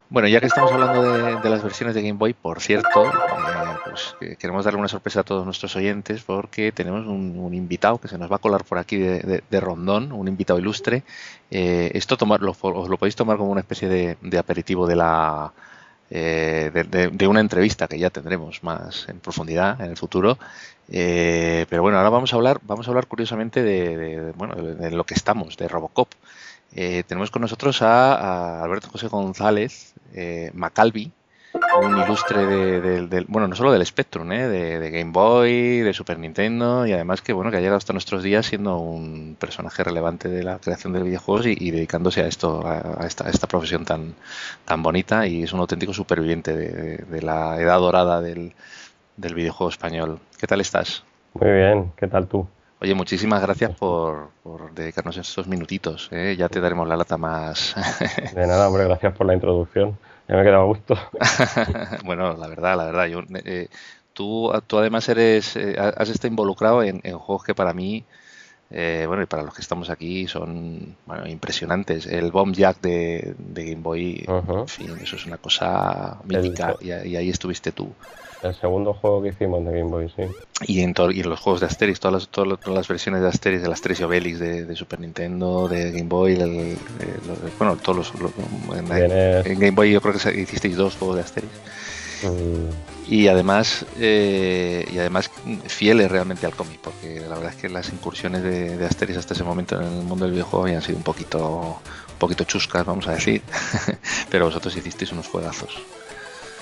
Bueno, ya que estamos hablando de las versiones de Game Boy, por cierto, pues queremos darle una sorpresa a todos nuestros oyentes porque tenemos un invitado que se nos va a colar por aquí de Rondón, un invitado ilustre. Esto os lo podéis tomar como una especie de aperitivo de una entrevista que ya tendremos más en profundidad en el futuro. Pero bueno, ahora vamos a hablar curiosamente de lo que estamos, de Robocop. Tenemos con nosotros a Alberto José González Macalvi, un ilustre bueno, no solo del Spectrum, de Game Boy, de Super Nintendo, y además que bueno, que ha llegado hasta nuestros días siendo un personaje relevante de la creación de videojuegos y dedicándose a esta profesión tan bonita, y es un auténtico superviviente de la edad dorada del videojuego español. ¿Qué tal estás? Muy bien, ¿qué tal tú? Oye, muchísimas gracias por dedicarnos estos minutitos, ¿eh? Ya te daremos la lata más. De nada, hombre, gracias por la introducción. Ya me he quedado a gusto. Bueno, la verdad, tú además has estado involucrado en juegos que para mí, bueno, y para los que estamos aquí son, bueno, impresionantes. El Bomb Jack de Game Boy, en Ujú. fin, eso es una cosa El, mítica, y ahí estuviste tú. el segundo juego que hicimos de Game Boy, sí. Y en los juegos de Asterix, todas las versiones de Asterix, de las Asterix y Obelix de Super Nintendo, de Game Boy, bueno, en Tienes, Game Boy yo creo que hicisteis 2 juegos de Asterix. mm, Y además fieles realmente al cómic, porque la verdad es que las incursiones de Asterix hasta ese momento en el mundo del videojuego habían sido un poquito chuscas, vamos a decir, pero vosotros hicisteis unos juegazos.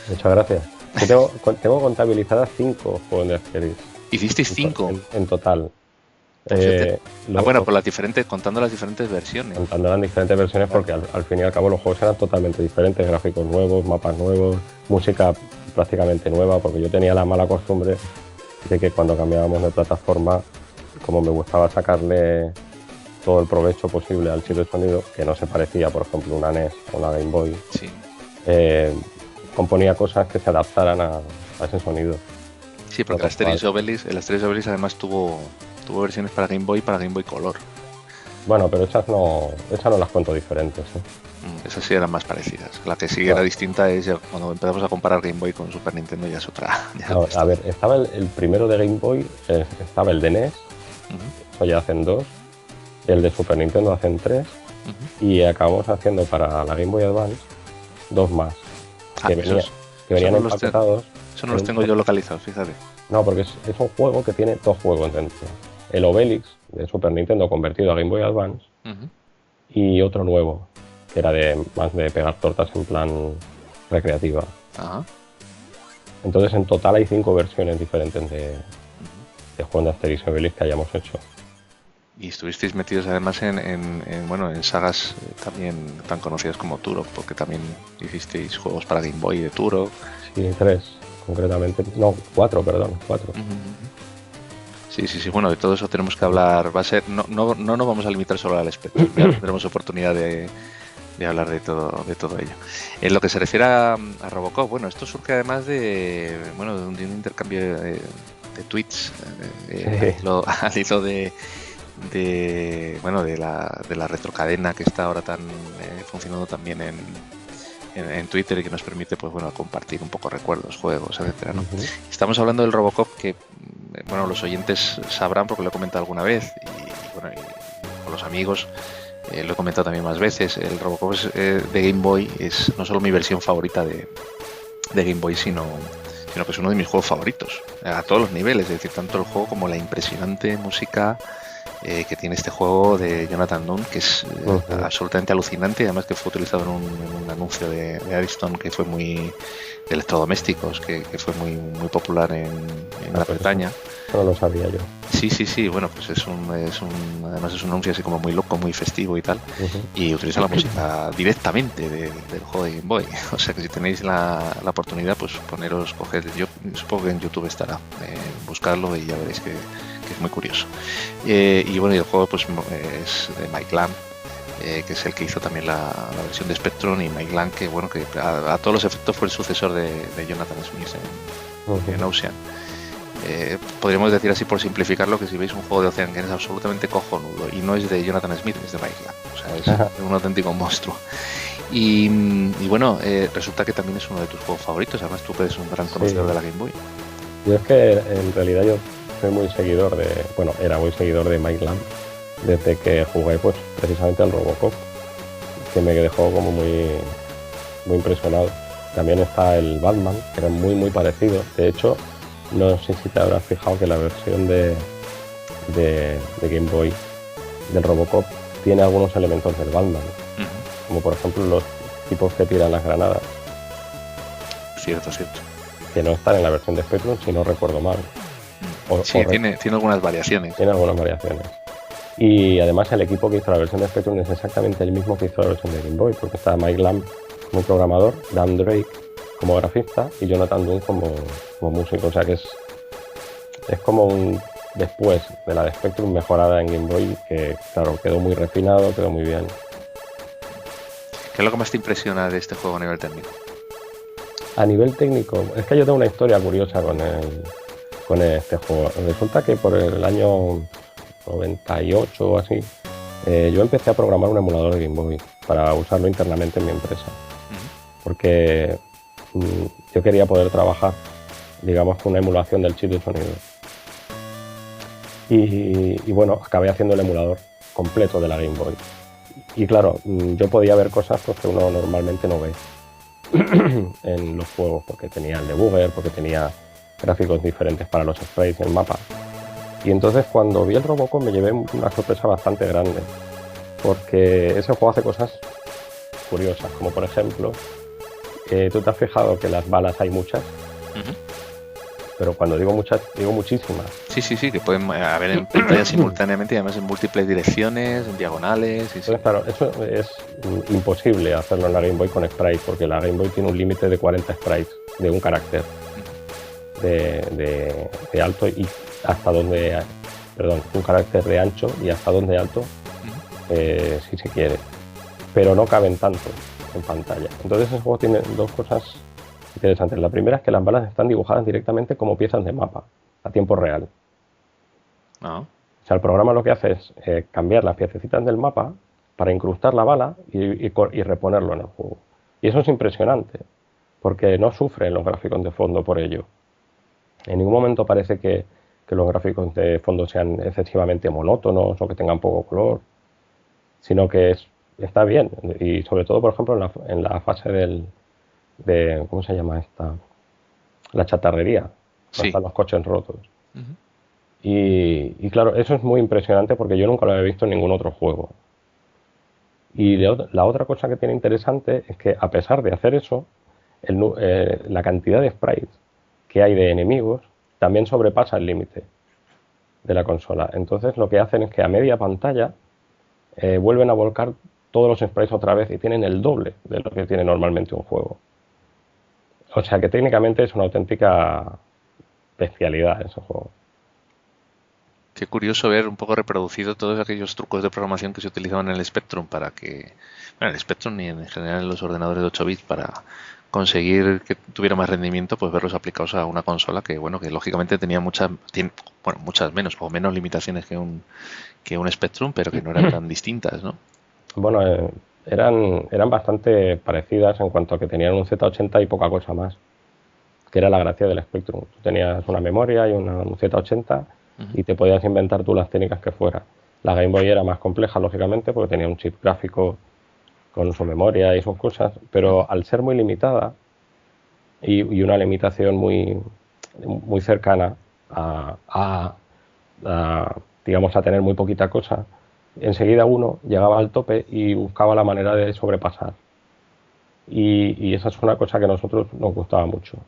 muchas gracias. Yo tengo contabilizadas 5 juegos de Asterix Hicisteis en, to- 5. en- en total. Pues fíjate. Eh, Bueno, luego, contando las diferentes versiones. contando las diferentes versiones, Claro. porque al fin y al cabo los juegos eran totalmente diferentes, gráficos nuevos, mapas nuevos, música prácticamente nueva, porque yo tenía la mala costumbre de que cuando cambiábamos de plataforma, como me gustaba sacarle todo el provecho posible al chip de sonido, que no se parecía, por ejemplo, una NES o una Game Boy, Sí, eh, componía cosas que se adaptaran a ese sonido. sí, Con porque lo cual, el Asterix Obelix además tuvo versiones para Game Boy Color. bueno, pero esas no las cuento diferentes, ¿eh? Esas sí eran más parecidas. La que sí era Claro. distinta es ya cuando empezamos a comparar Game Boy con Super Nintendo, ya es otra. No, a ver, estaba el primero de Game Boy, estaba el de NES, Ujú, eso ya hacen 2, el de Super Nintendo hacen 3, ujú. y acabamos haciendo para la Game Boy Advance 2 más, Ah, que, que venían no empaquetados. eso no en los un tengo yo localizados, fíjate. No, porque es un juego que tiene 2 juegos dentro. El Obelix de Super Nintendo convertido a Game Boy Advance Ujú. y otro nuevo, que era más de pegar tortas en plan recreativa. Ajá. Entonces en total hay 5 versiones diferentes de juegos de Asterix y Obelix que hayamos hecho. Y estuvisteis metidos además bueno, en sagas también tan conocidas como Turok, porque también hicisteis juegos para Game Boy de Turok. Sí, 3 concretamente. No, 4, perdón, 4. Ujú, ujú. Sí, sí, sí. Bueno, de todo eso tenemos que hablar. Va a ser, no nos vamos a limitar solo al Spectrum. Ya tendremos oportunidad de hablar de todo ello. En lo que se refiere a Robocop, bueno, esto surge además bueno, de un intercambio de tweets Sí. al hilo bueno, de la retrocadena que está ahora funcionando también en Twitter, y que nos permite, pues bueno, compartir un poco recuerdos, juegos, etcétera, ¿no? Ujú. Estamos hablando del Robocop que, bueno, los oyentes sabrán porque lo he comentado alguna vez, y bueno, y con los amigos lo he comentado también más veces. El Robocop de Game Boy es no solo mi versión favorita de Game Boy, sino que es uno de mis juegos favoritos a todos los niveles, es decir, tanto el juego como la impresionante música que tiene este juego de Jonathan Dunn, que es Ujú. absolutamente alucinante, y además que fue utilizado en un anuncio de Ariston, que fue de electrodomésticos, que fue muy popular en Ah, Gran pues Bretaña. eso no lo sabía yo. Sí, sí, sí, bueno, pues además es un anuncio así como muy loco, muy festivo y tal, Ujú. y utiliza la música directamente del juego de Game Boy. O sea que si tenéis la oportunidad, pues coged, yo supongo que en YouTube estará, buscarlo y ya veréis que es muy curioso. Y bueno, y el juego pues es de Mike Lamb, que es el que hizo también la versión de Spectrum, y Mike Lamb, que bueno, que a todos los efectos fue el sucesor de Jonathan Smith en Ujú. Ocean. podríamos decir así por simplificarlo, que si veis un juego de Ocean Game es absolutamente cojonudo y no es de Jonathan Smith, es de Mike Lamb. O sea, es un auténtico monstruo. Y bueno, resulta que también es uno de tus juegos favoritos. Además, tú eres un gran conocedor de la Game Boy. Yo es que en realidad yo soy muy seguidor era muy seguidor de Mike Lamb desde que jugué pues precisamente al Robocop, que me dejó como muy impresionado. También está el Batman, que era muy parecido. De hecho, no sé si te habrás fijado que la versión de Game Boy del Robocop tiene algunos elementos del Batman, como por ejemplo los tipos que tiran las granadas. Cierto. Que no están en la versión de Spectrum, si no recuerdo mal. Tiene algunas variaciones. Tiene algunas variaciones. Y además el equipo que hizo la versión de Spectrum es exactamente el mismo que hizo la versión de Game Boy, porque está Mike Lamb como programador, Dan Drake como grafista y Jonathan Dunn como músico. O sea que es como un después de la de Spectrum mejorada en Game Boy, que claro, quedó muy refinado, quedó muy bien. ¿Qué es lo que más te impresiona de este juego a nivel técnico? A nivel técnico, es que yo tengo una historia curiosa con este juego. Resulta que por el año 98 o así, yo empecé a programar un emulador de Game Boy para usarlo internamente en mi empresa. Porque yo quería poder trabajar, digamos, con una emulación del chip de sonido. Y bueno, acabé haciendo el emulador completo de la Game Boy. Y claro, yo podía ver cosas pues, que uno normalmente no ve en los juegos, porque tenía el debugger, porque tenía gráficos diferentes para los sprites y el mapa. Y entonces cuando vi el Robocop me llevé una sorpresa bastante grande, porque ese juego hace cosas curiosas, como por ejemplo, tú te has fijado que las balas hay muchas, pero cuando digo muchas, digo muchísimas. Sí, que pueden haber en pantalla simultáneamente y además en múltiples direcciones, en diagonales. Entonces, claro, eso es imposible hacerlo en la Game Boy con sprites, porque la Game Boy tiene un límite de 40 sprites de un carácter de alto y hasta donde, un carácter de ancho y hasta donde alto, si se quiere, pero no caben tanto en pantalla. Entonces el juego tiene dos cosas interesantes. La primera es que las balas están dibujadas directamente como piezas de mapa, a tiempo real. O sea, el programa lo que hace es cambiar las piececitas del mapa para incrustar la bala y reponerlo en el juego. Y eso es impresionante, porque no sufren los gráficos de fondo por ello. En ningún momento parece que los gráficos de fondo sean excesivamente monótonos o que tengan poco color, sino que está bien. Y sobre todo, por ejemplo, en la fase de ¿cómo se llama esta? La chatarrería, donde están los coches rotos. Y claro, eso es muy impresionante porque yo nunca lo había visto en ningún otro juego. Y la otra cosa que tiene interesante es que a pesar de hacer eso, la cantidad de sprites que hay de enemigos también sobrepasa el límite de la consola. Entonces lo que hacen es que a media pantalla vuelven a volcar todos los sprites otra vez y tienen el doble de lo que tiene normalmente un juego. O sea que técnicamente es una auténtica bestialidad ese juego. Qué curioso ver un poco reproducido todos aquellos trucos de programación que se utilizaban en el Spectrum en el Spectrum y en general en los ordenadores de 8 bits para conseguir que tuviera más rendimiento, pues verlos aplicados a una consola que lógicamente tenía muchas menos o menos limitaciones que un Spectrum, pero que no eran tan distintas, ¿no? Bueno, eran bastante parecidas en cuanto a que tenían un Z80 y poca cosa más, que era la gracia del Spectrum. Tú tenías una memoria y un Z80 y te podías inventar tú las técnicas que fuera. La Game Boy era más compleja, lógicamente, porque tenía un chip gráfico con su memoria y sus cosas, pero al ser muy limitada y una limitación muy cercana a tener muy poquita cosa, enseguida uno llegaba al tope y buscaba la manera de sobrepasar. Y esa es una cosa que a nosotros nos gustaba mucho.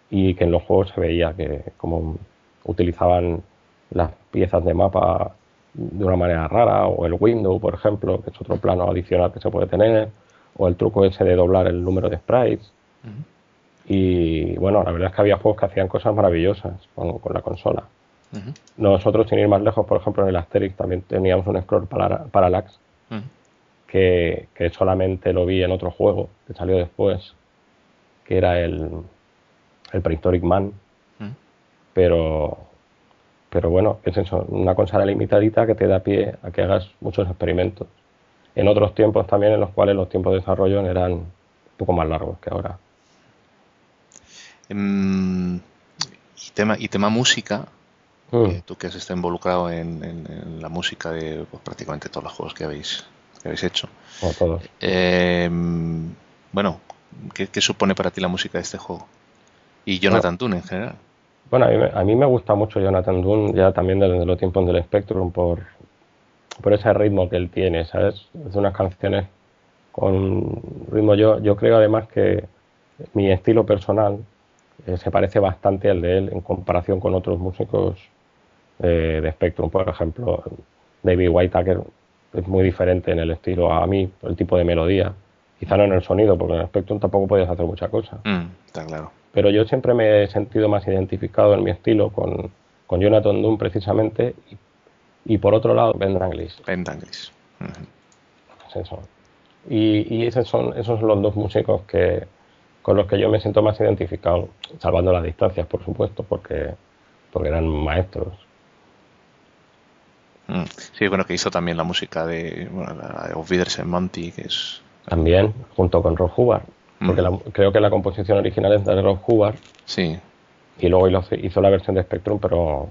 Y que en los juegos se veía que como utilizaban las piezas de mapa de una manera rara, o el window, por ejemplo, que es otro plano adicional que se puede tener, o el truco ese de doblar el número de sprites. Y bueno, la verdad es que había juegos que hacían cosas maravillosas con la consola. Nosotros, sin ir más lejos, por ejemplo, en el Asterix también teníamos un scroll parallax que solamente lo vi en otro juego que salió después, que era el Prehistoric Man, pero bueno, es eso, una consola limitadita que te da pie a que hagas muchos experimentos. En otros tiempos también en los cuales los tiempos de desarrollo eran un poco más largos que ahora. Y tema música, Mm. tú que has estado involucrado en la música de pues, prácticamente todos los juegos que habéis hecho. Como todos. Bueno, ¿qué supone para ti la música de este juego? Y Bueno, Jonathan Dunn en general. bueno, a mí me gusta mucho Jonathan Dunn, ya también desde los tiempos del Spectrum, por ese ritmo que él tiene, ¿sabes? Es unas canciones con un ritmo. Yo creo además que mi estilo personal se parece bastante al de él en comparación con otros músicos de Spectrum. Por ejemplo, David Whittaker es muy diferente en el estilo a mí, el tipo de melodía. Quizá no en el sonido, porque en el Spectrum tampoco podías hacer mucha cosa. Está claro. Pero yo siempre me he sentido más identificado en mi estilo con Jonathan Dunn precisamente y por otro lado Ben Daglish. Ben Daglish. Es eso. Y esos son los dos músicos con los que yo me siento más identificado, salvando las distancias, por supuesto, porque eran maestros. Sí, bueno, que hizo también la música de, bueno, la de Auf Wiedersehen Monty, que es... También, junto con Rob Hubbard, porque creo que la composición original es de Rob Hubbard. Sí. Y luego hizo la versión de Spectrum, pero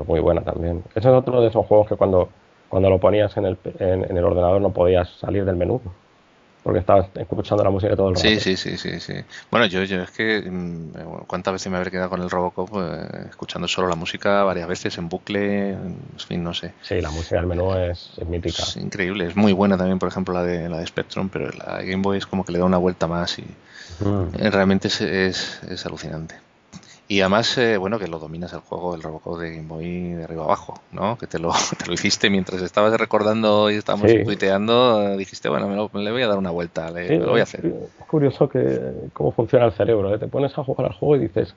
muy buena también. Ese es otro de esos juegos que cuando lo ponías en el ordenador no podías salir del menú, porque estabas escuchando la música todo el rato. Sí. Bueno, yo es que cuántas veces me habré quedado con el Robocop escuchando solo la música varias veces en bucle, en fin, no sé. Sí, la música del menú es mítica. Es increíble, es muy buena también, por ejemplo, la de Spectrum, pero la de Game Boy es como que le da una vuelta más y realmente es alucinante. Y además, bueno, que lo dominas el juego, el Robocop de Game Boy de arriba abajo, ¿no? Que te lo hiciste mientras estabas recordando y estábamos tuiteando, dijiste, bueno, le voy a dar una vuelta, Sí, lo voy a hacer. es curioso cómo funciona el cerebro, ¿eh? Te pones a jugar al juego y dices,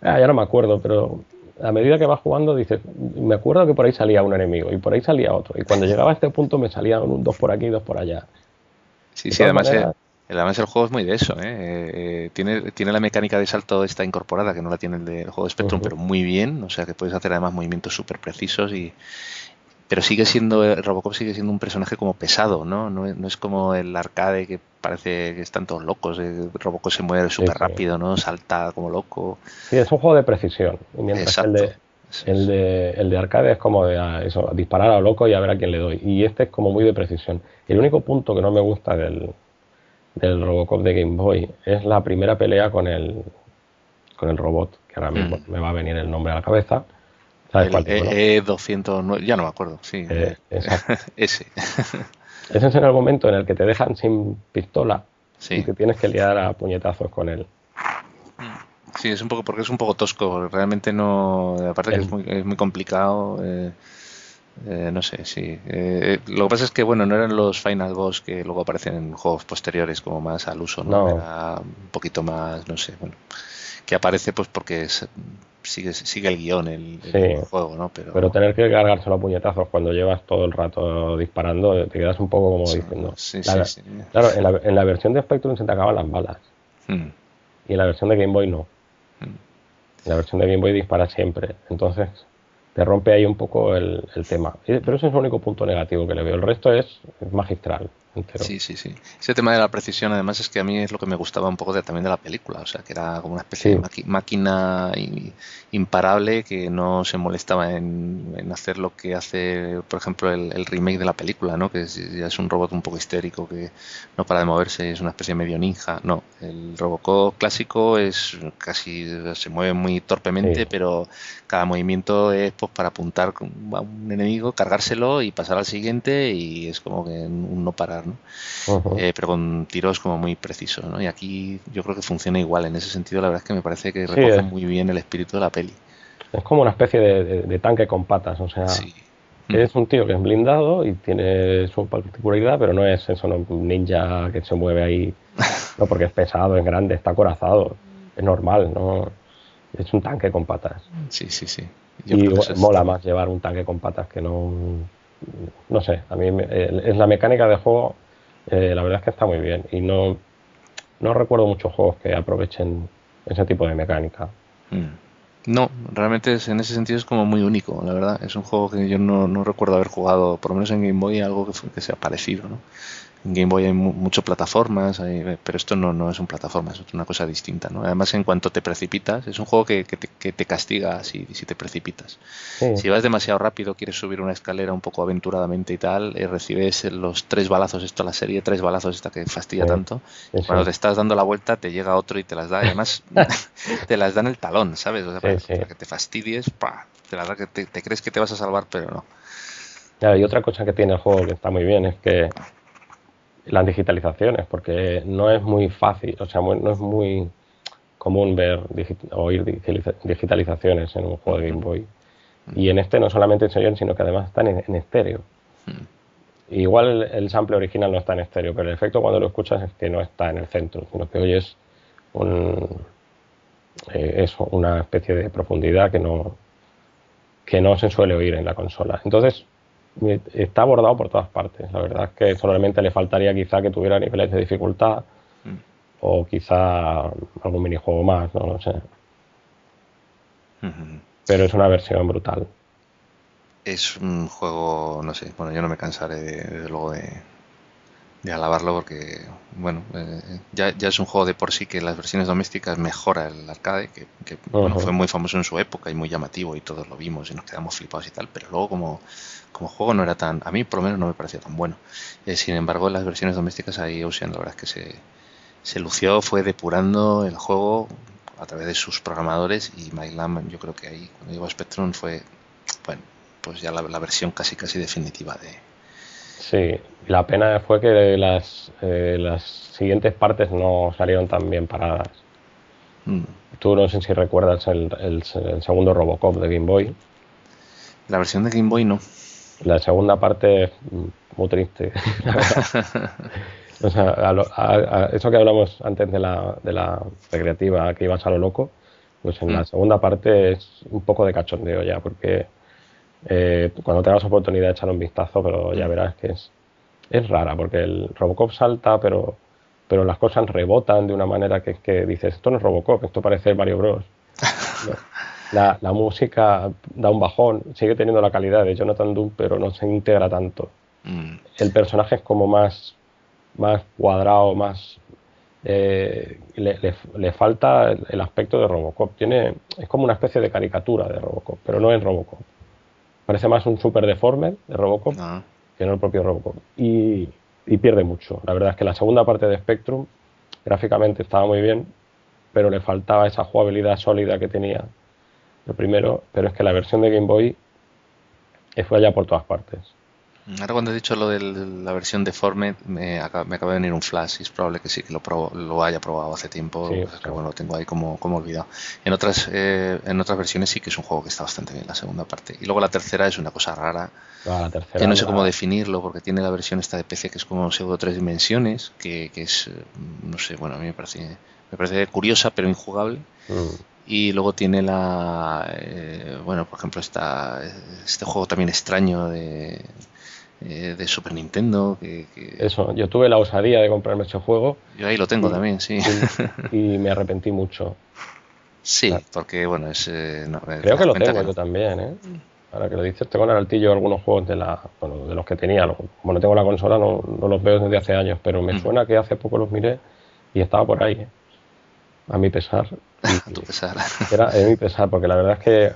ya no me acuerdo, pero a medida que vas jugando dices, me acuerdo que por ahí salía un enemigo y por ahí salía otro. Y cuando llegaba a este punto me salían dos por aquí y dos por allá. Sí, De sí, todas además, maneras, además el juego es muy de eso, ¿eh? Tiene la mecánica de salto esta incorporada, que no la tiene el del juego de Spectrum, pero muy bien, o sea que puedes hacer además movimientos súper precisos pero sigue siendo, Robocop sigue siendo un personaje como pesado, ¿no? No es como el arcade que parece que están todos locos, Robocop se mueve súper rápido, ¿no? Salta como loco. Sí, es un juego de precisión, y mientras Exacto. el de arcade es como de eso, disparar a lo loco y a ver a quién le doy. Y este es como muy de precisión. El único punto que no me gusta del Robocop de Game Boy es la primera pelea con el robot, que ahora mismo me va a venir el nombre a la cabeza. ¿Sabes cuál digo, no? E209, ya no me acuerdo, sí. Exacto. Ese. Ese es en el momento en el que te dejan sin pistola y Sí. que tienes que liar a puñetazos con él. Sí, es un poco porque es un poco tosco, realmente no, aparte que es muy complicado, no sé, sí. Lo que pasa es que, bueno, no eran los Final Boss que luego aparecen en juegos posteriores como más al uso, ¿no? No. Era un poquito más, no sé, bueno, que aparece pues porque sigue el guión el juego, ¿no? Pero tener que cargárselo a puñetazos cuando llevas todo el rato disparando, te quedas un poco como diciendo. Sí. Claro, en la versión de Spectrum se te acaban las balas. Y en la versión de Game Boy no. En la versión de Game Boy dispara siempre. Entonces te rompe ahí un poco el tema. Pero ese es el único punto negativo que le veo. El resto es magistral. Entero. Sí. Ese tema de la precisión, además, es que a mí es lo que me gustaba un poco también de la película. O sea, que era como una especie de máquina imparable que no se molestaba en hacer lo que hace, por ejemplo, el remake de la película, ¿no? Que ya es un robot un poco histérico que no para de moverse, es una especie de medio ninja. No, el Robocop clásico se mueve muy torpemente, pero cada movimiento es pues para apuntar a un enemigo, cargárselo y pasar al siguiente, y es como que un no parar, ¿no? Pero con tiros como muy precisos, ¿no? Y aquí yo creo que funciona igual. En ese sentido, la verdad es que me parece que recoge muy bien el espíritu de la peli. Es como una especie de tanque con patas, o sea, es un tío que es blindado y tiene su particularidad, pero no es eso, no, un ninja que se mueve ahí, no, porque es pesado, es grande, está acorazado, es normal, ¿no? Es un tanque con patas. Sí. Y mola más llevar un tanque con patas que no sé, a mí es la mecánica de juego, la verdad es que está muy bien y no recuerdo muchos juegos que aprovechen ese tipo de mecánica. No, realmente en ese sentido es como muy único, la verdad. Es un juego que yo no recuerdo haber jugado, por lo menos en Game Boy, algo que sea parecido, ¿no? En Game Boy hay mucho plataformas, pero esto no es un plataforma, es una cosa distinta, ¿no? Además, en cuanto te precipitas, es un juego que te castiga si te precipitas. Sí, Si vas demasiado rápido, quieres subir una escalera un poco aventuradamente y tal, recibes los tres balazos, esto la serie, tres balazos esta que fastidia sí, tanto. sí, Cuando te sí, estás dando la vuelta, te llega otro y te las da, y además te las da en el talón, ¿sabes? O sea, sí, sí. para que te fastidies, ¡pah! Te las da que te crees que te vas a salvar, pero no. Claro, y otra cosa que tiene el juego que está muy bien es que las digitalizaciones, porque no es muy fácil, o sea, no es muy común ver oír digitalizaciones en un juego de Game Boy. Y en este no solamente se oyen, sino que además están en estéreo. Igual el sample original no está en estéreo, pero el efecto cuando lo escuchas es que no está en el centro, sino que oyes un, eso, una especie de profundidad que no se suele oír en la consola. Entonces, está abordado por todas partes. La verdad es que solamente le faltaría quizá que tuviera niveles de dificultad o quizá algún minijuego más, no lo sé. Pero es una versión brutal. Es un juego, no sé, bueno, yo no me cansaré desde luego de alabarlo porque, bueno, ya es un juego de por sí que las versiones domésticas mejora el arcade, que, bueno, fue Ujú. muy famoso en su época y muy llamativo y todos lo vimos y nos quedamos flipados y tal, pero luego como juego no era tan, a mí por lo menos no me pareció tan bueno. Sin embargo, en las versiones domésticas ahí Ocean la verdad es que se lució, fue depurando el juego a través de sus programadores y Mike Lamb, yo creo que ahí cuando llegó a Spectrum fue, bueno, pues ya la versión casi definitiva de... Sí, la pena fue que las siguientes partes no salieron tan bien paradas. Mm. Tú no sé si recuerdas el segundo Robocop de Game Boy. La versión de Game Boy no. La segunda parte es muy triste, la verdad. O sea, eso que hablamos antes de la recreativa, que ibas a lo loco, pues en Mm. la segunda parte es un poco de cachondeo ya, porque cuando tengas oportunidad de echar un vistazo, pero ya Mm. verás que es rara, porque el Robocop salta, pero las cosas rebotan de una manera que es que dices, esto no es Robocop, esto parece Mario Bros. No. La música da un bajón, sigue teniendo la calidad de Jonathan Doom, pero no se integra tanto. Mm. El personaje es como más cuadrado, más... le falta el aspecto de Robocop. Es como una especie de caricatura de Robocop, pero no es Robocop. Parece más un super deformer de Robocop No. que no el propio Robocop. Y pierde mucho. La verdad es que la segunda parte de Spectrum gráficamente estaba muy bien, pero le faltaba esa jugabilidad sólida que tenía lo primero, pero es que la versión de Game Boy fue allá por todas partes. Ahora cuando he dicho lo de la versión deforme, me acaba de venir un flash y es probable que sí, que lo haya probado hace tiempo, Sí, pues que sí. bueno, lo tengo ahí como olvidado. En otras versiones sí que es un juego que está bastante bien, la segunda parte. Y luego la tercera es una cosa rara, La que tercera no me sé cómo la... definirlo, porque tiene la versión esta de PC que es como pseudo tres dimensiones, que es, no sé, bueno, a mí me parece curiosa pero injugable. Mm. Y luego tiene bueno, por ejemplo, este juego también extraño de Super Nintendo, Eso, yo tuve la osadía de comprarme ese juego yo ahí lo tengo y, también, sí. y- y me arrepentí mucho. Sí, porque bueno, no, te Creo que das lo cuenta tengo que no. yo también, ¿eh? Ahora que lo dices, tengo en el altillo algunos juegos bueno, de los que tenía. Como no tengo la consola, no los veo desde hace años, pero me Ujú. suena que hace poco los miré y estaba por ahí, ¿eh? A mi pesar. Y A tu pesar. era a mi pesar, porque la verdad es que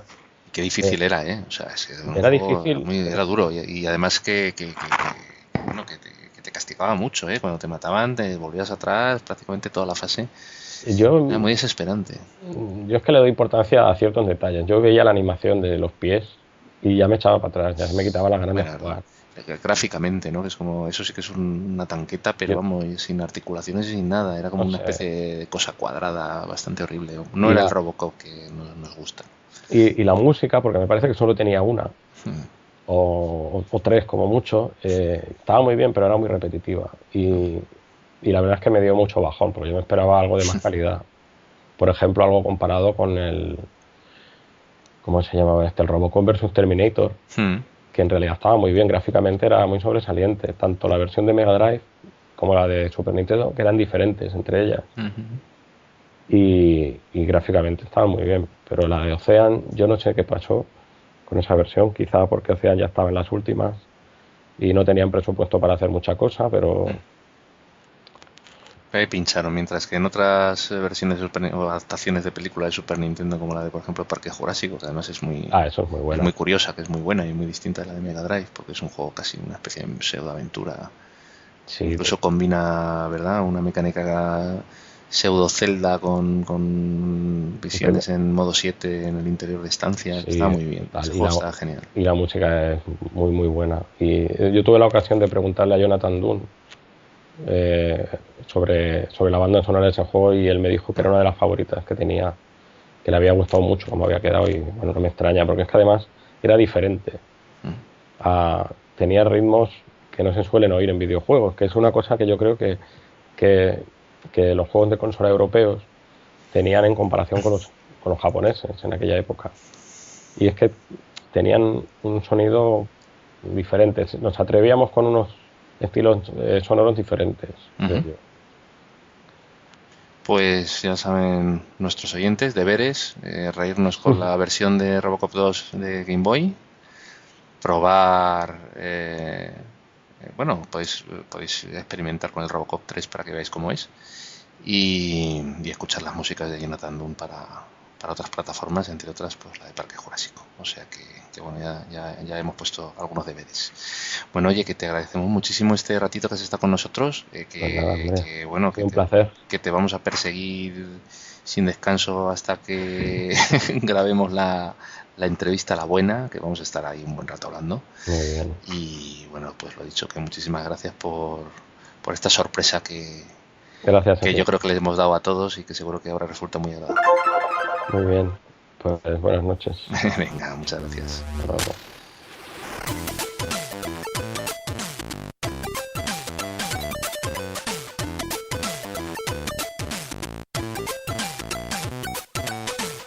Qué eh, difícil era, ¿eh? O sea, es que era un era juego, difícil. era duro y además bueno, que te castigaba mucho, ¿eh? Cuando te mataban, te volvías atrás prácticamente toda la fase. Era Yo, muy desesperante. yo es que le doy importancia a ciertos detalles. Yo veía la animación de los pies y ya me echaba para atrás, ya se me quitaba las ganas de Bueno, jugar. gráficamente, ¿no? Que es como, eso sí que es una tanqueta, pero Yo, vamos, y sin articulaciones y sin nada. Era como no una sé. especie de cosa cuadrada bastante horrible. No Y era el la, Robocop que nos gusta. y la música, porque me parece que solo tenía una, o tres como mucho, estaba muy bien, pero era muy repetitiva. Y la verdad es que me dio mucho bajón, porque yo me esperaba algo de más calidad. Por ejemplo, algo comparado con ¿cómo se llamaba este? El Robocop versus Terminator, Hmm. que en realidad estaba muy bien, gráficamente era muy sobresaliente, tanto la versión de Mega Drive como la de Super Nintendo, que eran diferentes entre ellas. y gráficamente estaba muy bien. Pero la de Ocean, yo no sé qué pasó con esa versión, quizá porque Ocean ya estaba en las últimas y no tenían presupuesto para hacer mucha cosa, pero Pincharon, mientras que en otras versiones de o adaptaciones de películas de Super Nintendo, como la de, por ejemplo, Parque Jurásico, que además eso es muy es buena. muy curiosa, que es muy buena y muy distinta de la de Mega Drive, porque es un juego casi una especie de pseudoaventura. Sí, Incluso combina, ¿verdad?, una mecánica pseudo Zelda con visiones en modo 7 en el interior de estancias. Está sí, muy bien, total. ese juego está genial. Y la música es muy, muy buena. Y yo tuve la ocasión de preguntarle a Jonathan Dunn eh, sobre la banda sonora de ese juego y él me dijo que era una de las favoritas que tenía, que le había gustado mucho cómo había quedado y bueno, no me extraña porque es que además era diferente. Tenía ritmos que no se suelen oír en videojuegos, que es una cosa que yo creo que, que los juegos de consola europeos tenían en comparación con los japoneses en aquella época. Y es que tenían un sonido diferente. Nos atrevíamos con unos estilos sonoros diferentes, creo yo. Pues ya saben nuestros oyentes, deberes, reírnos con la versión de Robocop 2 de Game Boy, probar, bueno, podéis experimentar con el Robocop 3 para que veáis cómo es y escuchar las músicas de Jonathan Dunn para otras plataformas, entre otras pues la de Parque Jurásico. O sea que bueno, ya hemos puesto algunos deberes. Bueno, oye, que te agradecemos muchísimo este ratito que has estado con nosotros, Pues nada, hombre, que bueno, ha sido un placer. que te vamos a perseguir sin descanso hasta que grabemos la entrevista, la buena, que vamos a estar ahí un buen rato hablando. Muy bien. Y bueno, pues lo dicho, que muchísimas gracias por esta sorpresa Gracias a que ti. yo creo que les hemos dado a todos y que seguro que ahora resulta muy agradable. Muy bien. Pues buenas noches. Venga, muchas gracias. Hasta luego.